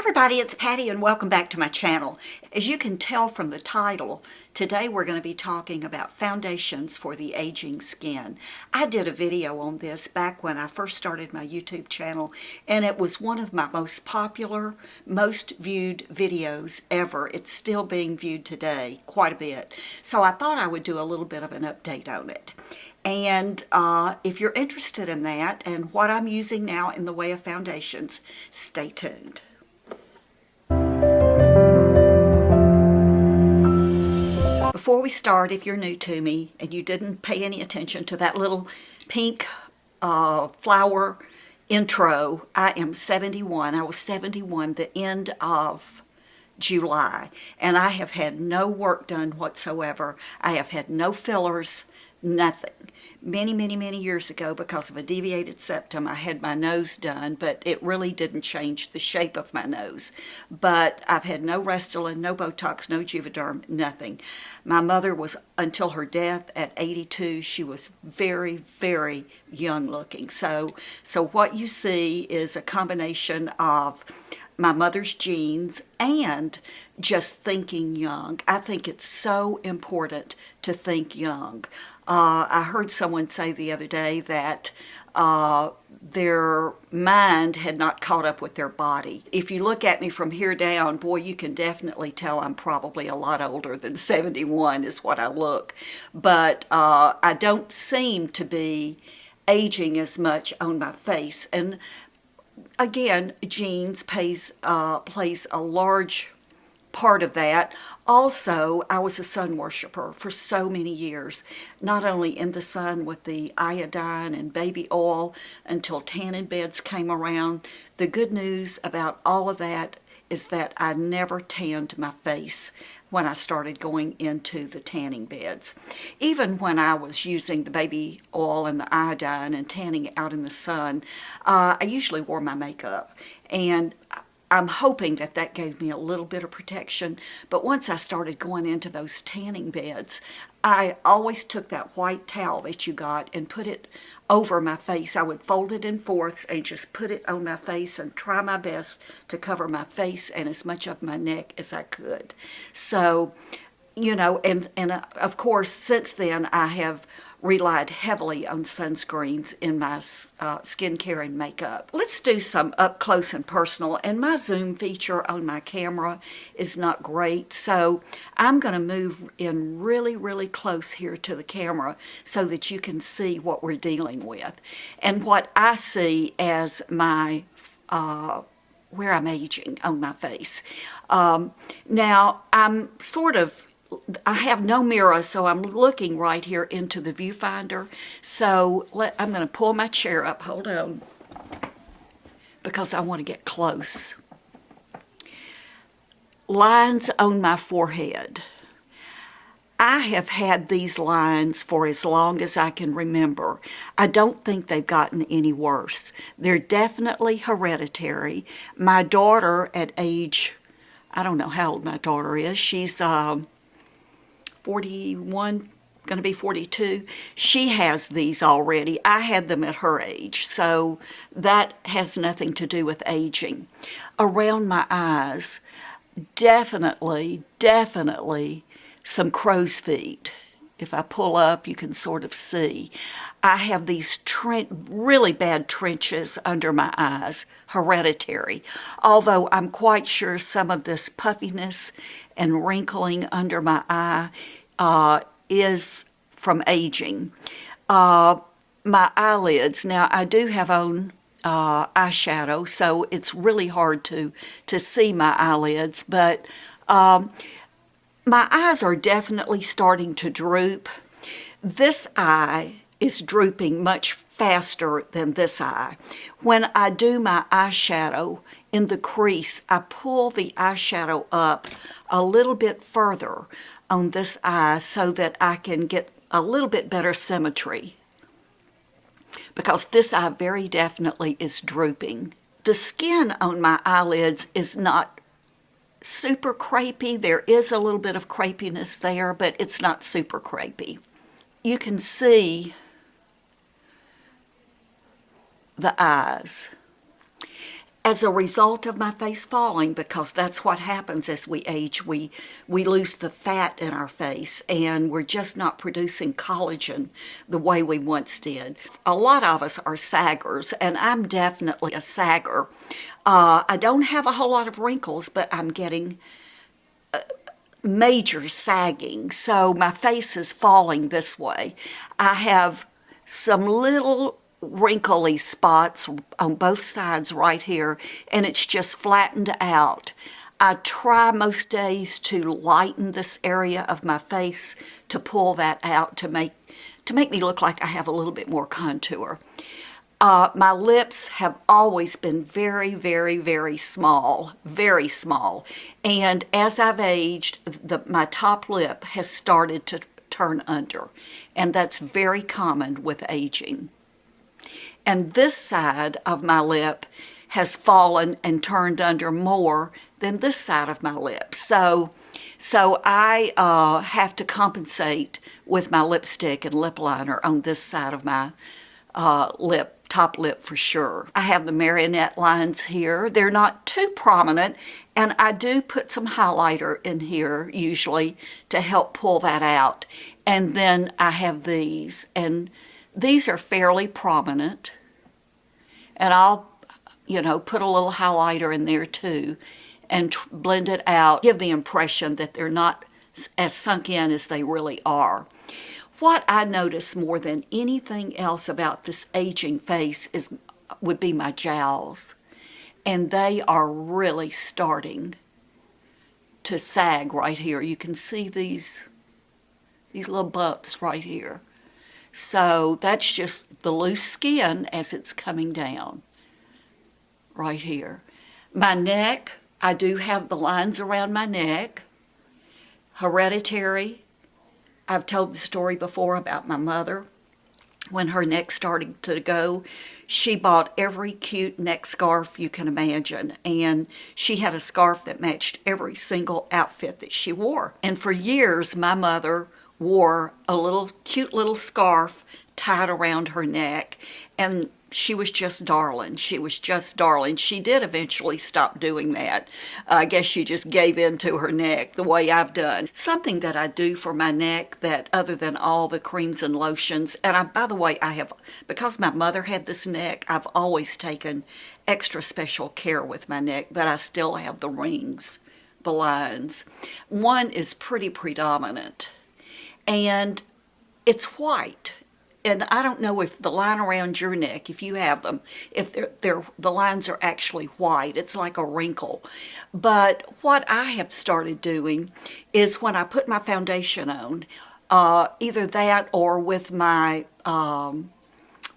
everybody, it's Patty and welcome back to my channel. As you can tell from the title, today we're going to be talking about foundations for the aging skin. I did a video on this back when I first started my YouTube channel, and it was one of my most popular, most viewed videos ever. It's still being viewed today quite a bit. So I thought I would do a little bit of an update on it. And if you're interested in that and what I'm using now in the way of foundations, stay tuned. Before we start, if you're new to me and you didn't pay any attention to that little pink flower intro, I am 71. I was 71 the end of July, and I have had no work done whatsoever. I have had no fillers, nothing. Many years ago, because of a deviated septum, I had my nose done, but it really didn't change the shape of my nose. But I've had no Restylane, no Botox, no Juvederm, nothing. My mother was, until her death at 82, she was very young looking. So what you see is a combination of my mother's genes and just thinking young. I think it's so important to think young. I heard someone say the other day that their mind had not caught up with their body. If you look at me from here down, boy, you can definitely tell I'm probably a lot older than 71 is what I look. But I don't seem to be aging as much on my face. And again, genes plays a large part of that. Also, I was a sun worshiper for so many years, not only in the sun with the iodine and baby oil until tanning beds came around. The good news about all of that is that I never tanned my face when I started going into the tanning beds. Even when I was using the baby oil and the iodine and tanning out in the sun, I usually wore my makeup, and I'm hoping that that gave me a little bit of protection. But once I started going into those tanning beds, I always took that white towel that you got and put it over my face. I would fold it in fourths and just put it on my face and try my best to cover my face and as much of my neck as I could. So, you know, and of course, since then I have relied heavily on sunscreens in my skincare and makeup. Let's do some up close and personal, and my zoom feature on my camera is not great, so I'm going to move in really close here to the camera so that you can see what we're dealing with and what I see as my where I'm aging on my face. Now I have no mirror, so I'm looking right here into the viewfinder. So I'm going to pull my chair up. Hold on. Because I want to get close. Lines on my forehead. I have had these lines for as long as I can remember. I don't think they've gotten any worse. They're definitely hereditary. My daughter at age, I don't know how old my daughter is. She's 41, going to be 42. She has these already. I had them at her age, so that has nothing to do with aging. Around my eyes, definitely some crow's feet. If I pull up, you can sort of see. I have these really bad trenches under my eyes, hereditary. Although I'm quite sure some of this puffiness and wrinkling under my eye is from aging. My eyelids, now I do have on eyeshadow, so it's really hard to see my eyelids, but my eyes are definitely starting to droop. This eye is drooping much faster than this eye. When I do my eyeshadow in the crease, I pull the eyeshadow up a little bit further on this eye so that I can get a little bit better symmetry, because this eye very definitely is drooping. The skin on my eyelids is not super crepey. There is a little bit of crepiness there, but it's not super crepey. You can see the eyes. as a result of my face falling, because that's what happens as we age. We lose the fat in our face, and we're just not producing collagen the way we once did. A lot of us are saggers, and I'm definitely a sagger. I don't have a whole lot of wrinkles, but I'm getting major sagging, so my face is falling this way. I have some little wrinkly spots on both sides right here, and it's just flattened out. I try most days to lighten this area of my face to pull that out to make me look like I have a little bit more contour. My lips have always been very, very, very small, very small. And as I've aged, my top lip has started to turn under. And that's very common with aging. And this side of my lip has fallen and turned under more than this side of my lip. So I have to compensate with my lipstick and lip liner on this side of my top lip for sure. I have the marionette lines here. They're not too prominent, and I do put some highlighter in here usually to help pull that out. And then I have these, and these are fairly prominent, and I'll, put a little highlighter in there too and blend it out, give the impression that they're not as sunk in as they really are. What I notice more than anything else about this aging face would be my jowls. And they are really starting to sag right here. You can see these little bumps right here. So that's just the loose skin as it's coming down right here. My neck, I do have the lines around my neck. Hereditary. I've told the story before about my mother. When her neck started to go, she bought every cute neck scarf you can imagine, and she had a scarf that matched every single outfit that she wore. And for years, my mother wore a cute little scarf tied around her neck, and she was just darling. She was just darling. She did eventually stop doing that. I guess she just gave in to her neck the way I've done. Something that I do for my neck that other than all the creams and lotions, and by the way, because my mother had this neck, I've always taken extra special care with my neck, but I still have the rings, the lines. One is pretty predominant, and it's white. And I don't know if the line around your neck, if you have them, if the lines are actually white. It's like a wrinkle. But what I have started doing is when I put my foundation on, either that or with my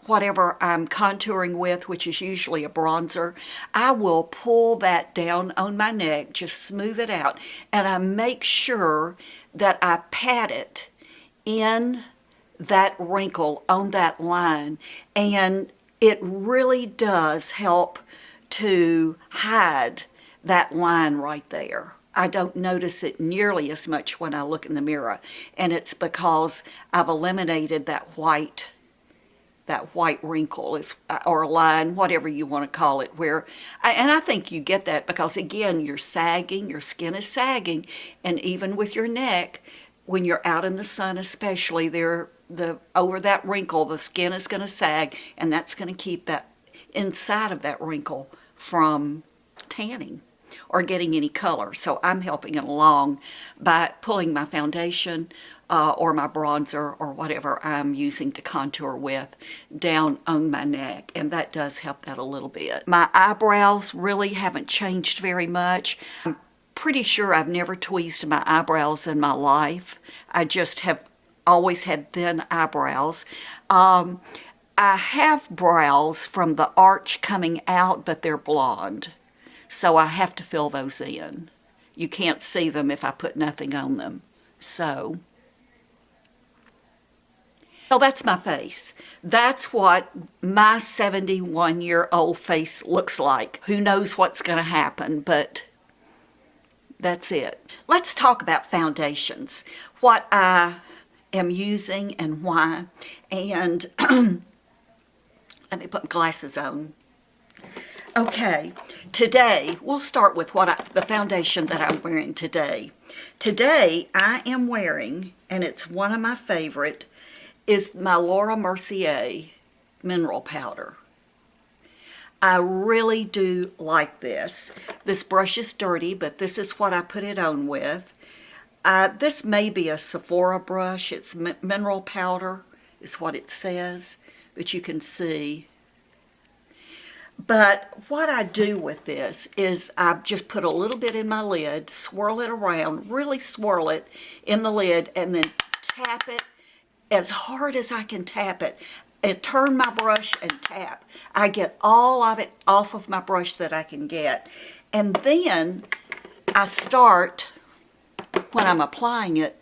whatever I'm contouring with, which is usually a bronzer, I will pull that down on my neck, just smooth it out, and I make sure that I pat it in that wrinkle on that line, and it really does help to hide that line right there. I don't notice it nearly as much when I look in the mirror, and it's because I've eliminated that white wrinkle or line, whatever you want to call it, and I think you get that because, again, you're sagging, your skin is sagging, and even with your neck, when you're out in the sun especially, over that wrinkle, the skin is going to sag, and that's going to keep that inside of that wrinkle from tanning or getting any color. So I'm helping it along by pulling my foundation or my bronzer or whatever I'm using to contour with down on my neck, and that does help that a little bit. My eyebrows really haven't changed very much. I'm pretty sure I've never tweezed my eyebrows in my life. I just have always had thin eyebrows. I have brows from the arch coming out, but they're blonde. So I have to fill those in. You can't see them if I put nothing on them. So that's my face. That's what my 71-year-old face looks like. Who knows what's going to happen, but that's it. Let's talk about foundations. What I am using and why. And let me put my glasses on. Okay, today we'll start with the foundation that I'm wearing today. Today I am wearing, and it's one of my favorite, is my Mercier mineral powder. I really do like this. This brush is dirty, but this is what I put it on with. This may be a Sephora brush. It's mineral powder is what it says, but you can see. But what I do with this is I just put a little bit in my lid, swirl it around, really swirl it in the lid, and then tap it as hard as I can tap it. And turn my brush and tap. I get all of it off of my brush that I can get. And then I start, when I'm applying it,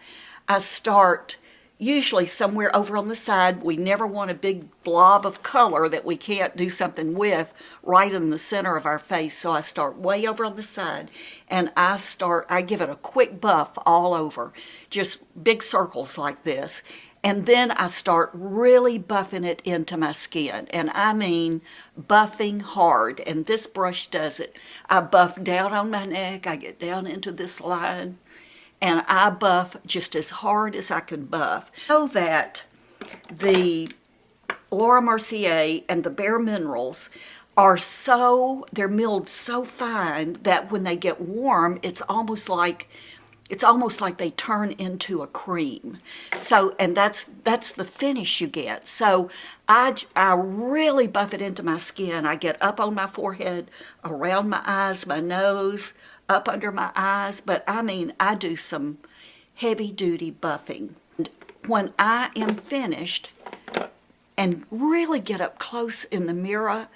I start usually somewhere over on the side. We never want a big blob of color that we can't do something with right in the center of our face. So I start way over on the side, and I give it a quick buff all over, just big circles like this. And then I start really buffing it into my skin. And I mean buffing hard. And this brush does it. I buff down on my neck. I get down into this line. And I buff just as hard as I can buff. So that the Mercier and the Bare Minerals they're milled so fine that when they get warm, it's almost like they turn into a cream. So, and that's the finish you get. So I really buff it into my skin. I get up on my forehead, around my eyes, my nose, up under my eyes. But I mean, I do some heavy duty buffing. And when I am finished and really get up close in the mirror,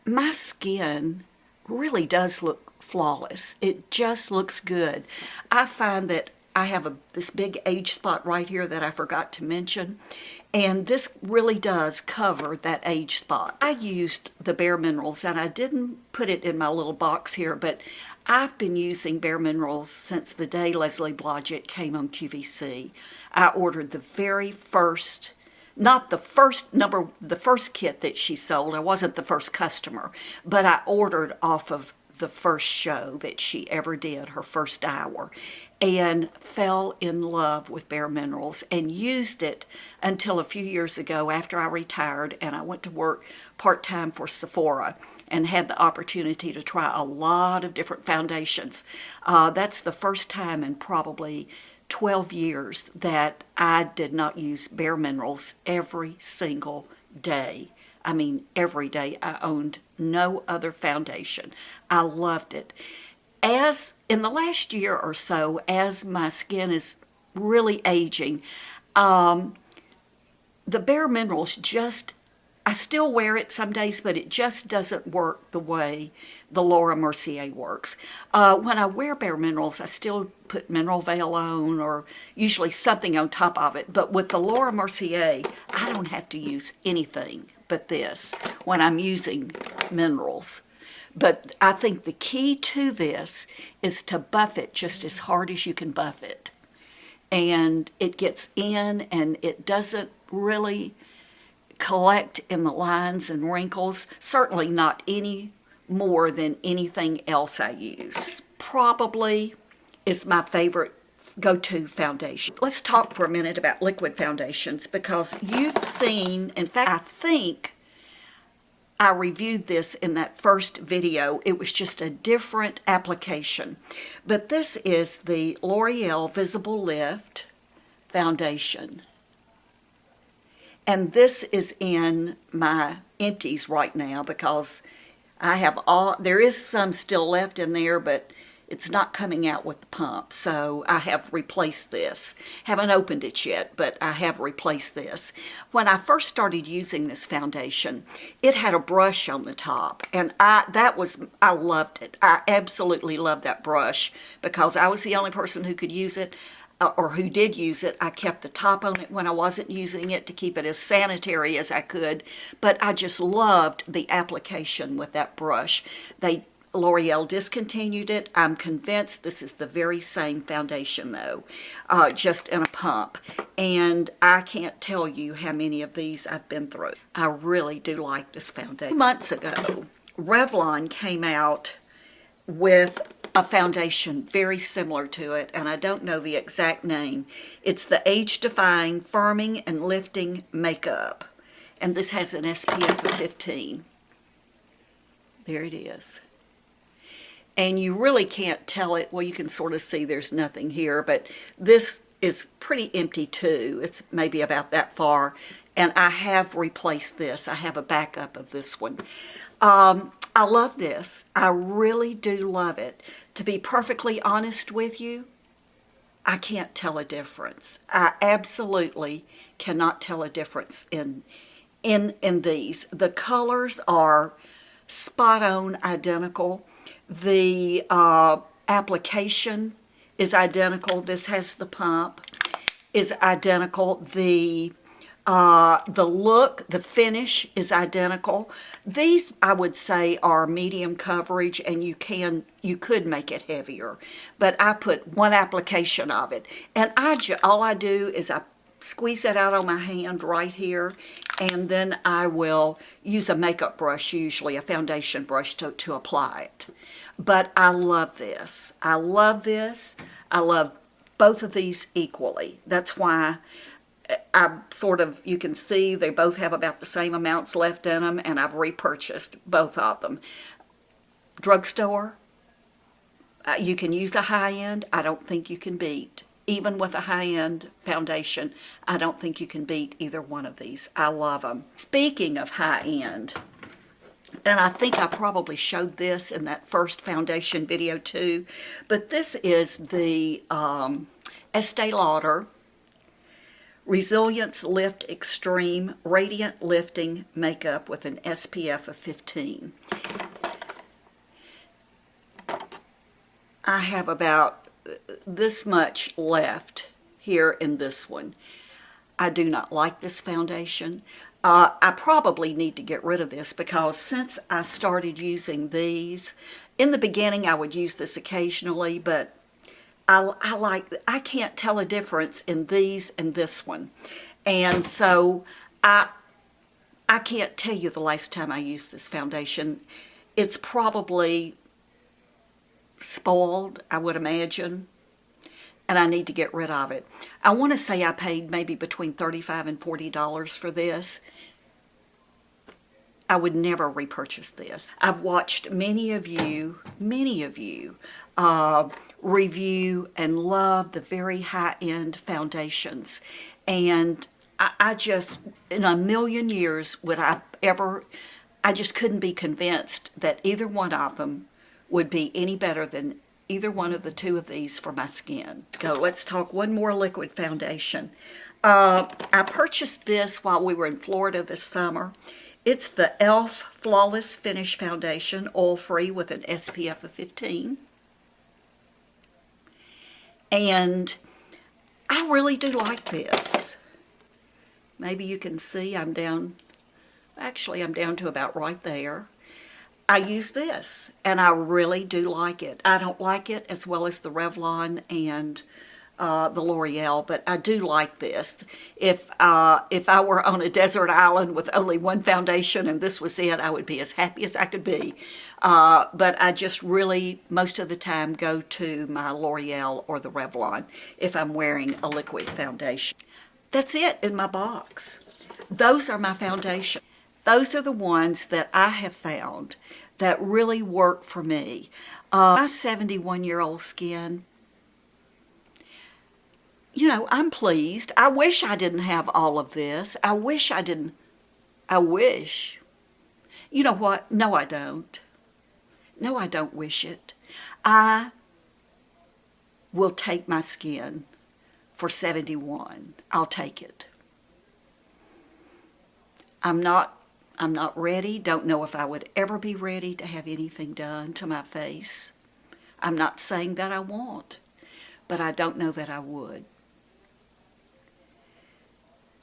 my skin really does look flawless. It just looks good. I find that I have this big age spot right here that I forgot to mention, and this really does cover that age spot. I used the Bare Minerals, and I didn't put it in my little box here, but I've been using Bare Minerals since the day Leslie Blodgett came on QVC. I ordered the very first, not the first number, the first kit that she sold. I wasn't the first customer, but I ordered off of the first show that she ever did, her first hour, and fell in love with Bare Minerals and used it until a few years ago after I retired and I went to work part-time for Sephora and had the opportunity to try a lot of different foundations. That's the first time in probably 12 years that I did not use Bare Minerals every single day. I mean, every day. I owned no other foundation. I loved it. As in the last year or so, as my skin is really aging, the Bare Minerals I still wear it some days, but it just doesn't work the way the Mercier works. When I wear Bare Minerals, I still put mineral veil on or usually something on top of it. But with the Mercier, I don't have to use anything but this when I'm using minerals. But I think the key to this is to buff it just as hard as you can buff it. And it gets in and it doesn't really collect in the lines and wrinkles, certainly not any more than anything else I use. This probably is my favorite go-to foundation. Let's talk for a minute about liquid foundations because you've seen, in fact, I think I reviewed this in that first video. It was just a different application. But this is the Loreal Visible Lift Foundation. And this is in my empties right now because I have there is some still left in there, but it's not coming out with the pump. So I have replaced this. Haven't opened it yet, but I have replaced this. When I first started using this foundation, it had a brush on the top, and I loved it. I absolutely loved that brush because I was the only person who could use it. Or who did use it. I kept the top on it when I wasn't using it to keep it as sanitary as I could, but I just loved the application with that brush. L'Oreal discontinued it. I'm convinced this is the very same foundation though, just in a pump. And I can't tell you how many of these I've been through. I really do like this foundation. Months ago, Revlon came out with a foundation very similar to it, and I don't know the exact name. It's the Age-Defying Firming and Lifting Makeup, and this has an SPF of 15. There it is. And you really can't tell it. Well, you can sort of see there's nothing here, but this is pretty empty too. It's maybe about that far, and I have replaced this. I have a backup of this one. I love this. I really do love it. To be perfectly honest with you, I can't tell a difference. I absolutely cannot tell a difference in these. The colors are spot on identical. The application is identical. This has the pump, is identical. The look, the finish is identical. These, I would say, are medium coverage, and you could make it heavier, but I put one application of it, and all I do is I squeeze that out on my hand right here, and then I will use a makeup brush, usually a foundation brush, to apply it. But I love this. I love this. I love both of these equally. That's why you can see they both have about the same amounts left in them, and I've repurchased both of them. Drugstore, you can use a high-end. I don't think you can beat. Even with a high-end foundation, I don't think you can beat either one of these. I love them. Speaking of high-end, and I think I probably showed this in that first foundation video too, but this is the Este Lauder Resilience Lift Extreme Radiant Lifting Makeup with an SPF of 15. I have about this much left here in this one. I do not like this foundation. I probably need to get rid of this, because since I started using these, in the beginning I would use this occasionally, but I can't tell a difference in these and this one. And so I can't tell you the last time I used this foundation. It's probably spoiled, I would imagine, and I need to get rid of it. I want to say I paid maybe between $35 and $40 for this. I would never repurchase this. I've watched many of you review and love the very high-end foundations, and I just, in a million years, I just couldn't be convinced that either one of them would be any better than either one of the two of these for my skin. Let's talk one more liquid foundation. I purchased this while we were in Florida this summer. It's the e.l.f. Flawless Finish Foundation, oil-free with an SPF of 15. And I really do like this. Maybe you can see I'm down to about right there. I use this, and I really do like it. I don't like it as well as the Revlon and the Loreal, but I do like this. If I were on a desert island with only one foundation and this was it, I would be as happy as I could be. But I just really, most of the time, go to my Loreal or the Revlon if I'm wearing a liquid foundation. That's it in my box. Those are my foundations. Those are the ones that I have found that really work for me. My 71-year-old skin, I'm pleased. I wish I didn't have all of this. I wish. You know what? No, I don't. No, I don't wish it. I will take my skin for 71. I'll take it. I'm not ready. Don't know if I would ever be ready to have anything done to my face. I'm not saying that I won't, but I don't know that I would.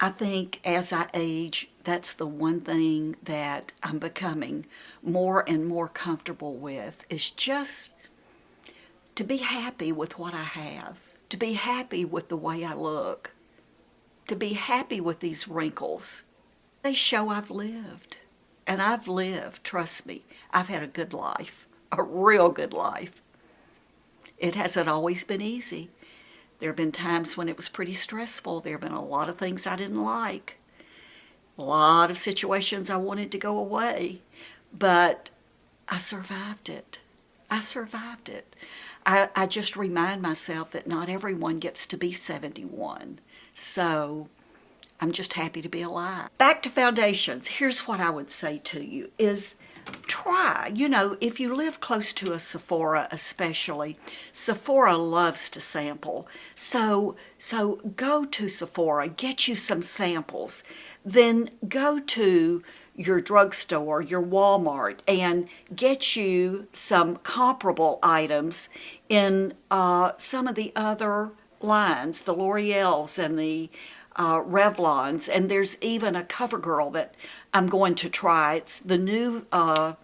I think as I age, that's the one thing that I'm becoming more and more comfortable with, is just to be happy with what I have, to be happy with the way I look, to be happy with these wrinkles. They show I've lived, And I've lived, trust me, I've had a good life, a real good life. It hasn't always been easy. There have been times when it was pretty stressful. There have been a lot of things I didn't like, a lot of situations I wanted to go away, but I survived it. I survived it. I just remind myself that not everyone gets to be 71. So I'm just happy to be alive. Back to foundations. Here's what I would say to you is try, if you live close to a Sephora especially, Sephora loves to sample. So go to Sephora, get you some samples, then go to your drugstore, your Walmart, and get you some comparable items in some of the other lines, the L'Oreals and the Revlons, and there's even a CoverGirl that I'm going to try. It's the new, I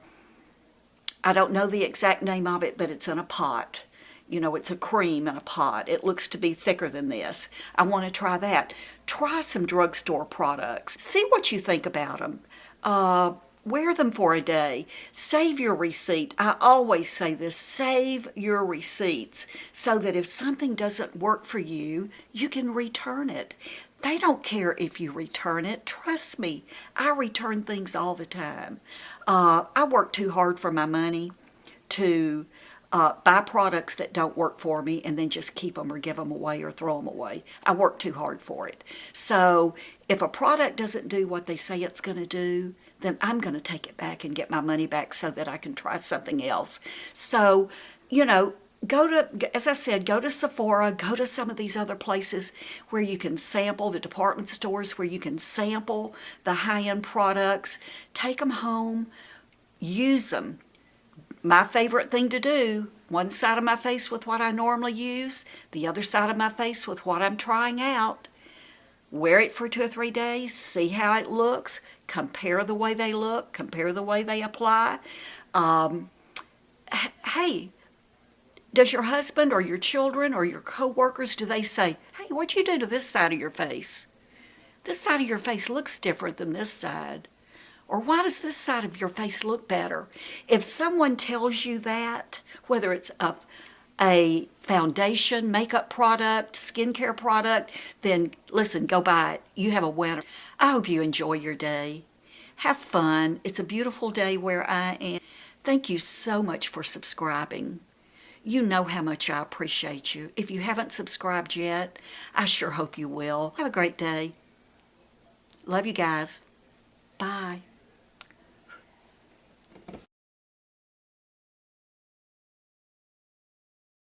don't know the exact name of it, but it's in a pot. It's a cream in a pot. It looks to be thicker than this. I want to try that. Try some drugstore products. See what you think about them. Wear them for a day. Save your receipt. I always say this, save your receipts so that if something doesn't work for you, you can return it. They don't care if you return it. Trust me, I return things all the time. I work too hard for my money to buy products that don't work for me and then just keep them or give them away or throw them away. I work too hard for it. So if a product doesn't do what they say it's going to do, then I'm going to take it back and get my money back so that I can try something else. So, go to, as I said, go to Sephora, go to some of these other places where you can sample, the department stores where you can sample the high-end products, take them home, use them. My favorite thing to do, one side of my face with what I normally use, the other side of my face with what I'm trying out. Wear it for 2 or 3 days, see how it looks, compare the way they look, compare the way they apply. Hey, does your husband or your children or your co-workers, do they say, hey, what'd you do to this side of your face? This side of your face looks different than this side. Or why does this side of your face look better? If someone tells you that, whether it's a foundation, makeup product, skincare product, then listen, go buy it. You have a winner. I hope you enjoy your day. Have fun. It's a beautiful day where I am. Thank you so much for subscribing. You know how much I appreciate you. If you haven't subscribed yet, I sure hope you will. Have a great day. Love you guys. Bye.